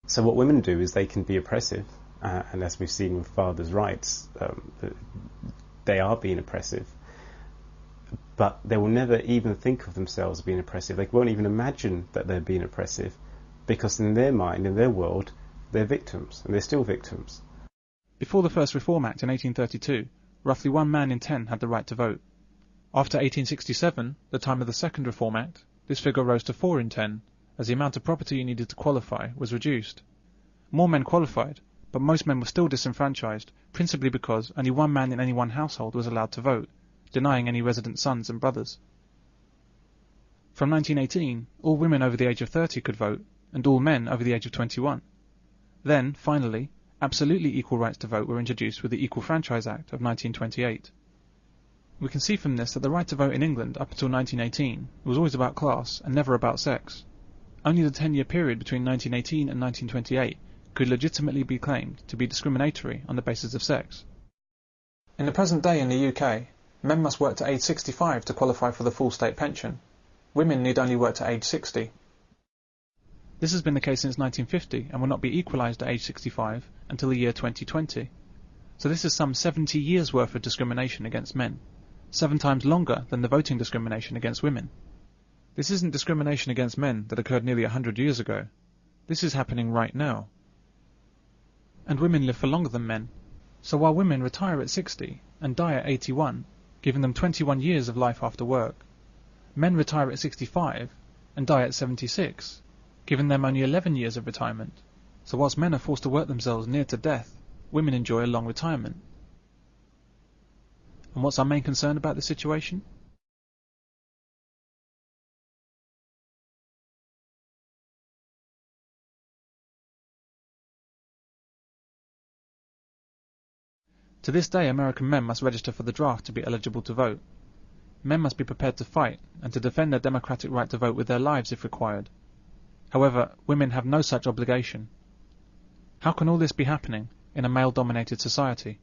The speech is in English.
So what women do is they can be oppressive, and as we've seen with fathers' rights, they are being oppressive, but they will never even think of themselves being oppressive. They won't even imagine that they're being oppressive, because in their mind, in their world, they're victims, and they're still victims. Before the first Reform Act in 1832, roughly 1 man in 10 had the right to vote. After 1867, the time of the second Reform Act, this figure rose to 4 in 10, as the amount of property you needed to qualify was reduced. More men qualified, but most men were still disenfranchised, principally because only 1 man in any one household was allowed to vote, denying any resident sons and brothers. From 1918, all women over the age of 30 could vote, and all men over the age of 21. Then, finally, absolutely equal rights to vote were introduced with the Equal Franchise Act of 1928. We can see from this that the right to vote in England up until 1918 was always about class and never about sex. Only the 10-year period between 1918 and 1928 could legitimately be claimed to be discriminatory on the basis of sex. In the present day in the UK, men must work to age 65 to qualify for the full state pension. Women need only work to age 60. This has been the case since 1950 and will not be equalised at age 65 until the year 2020. So this is some 70 years' worth of discrimination against men, 7 times longer than the voting discrimination against women. This isn't discrimination against men that occurred nearly 100 years ago. This is happening right now. And women live for longer than men. So while women retire at 60 and die at 81, giving them 21 years of life after work, men retire at 65 and die at 76, giving them only 11 years of retirement. So whilst men are forced to work themselves near to death, women enjoy a long retirement. And what's our main concern about this situation? To this day, American men must register for the draft to be eligible to vote. Men must be prepared to fight and to defend their democratic right to vote with their lives if required. However, women have no such obligation. How can all this be happening in a male-dominated society?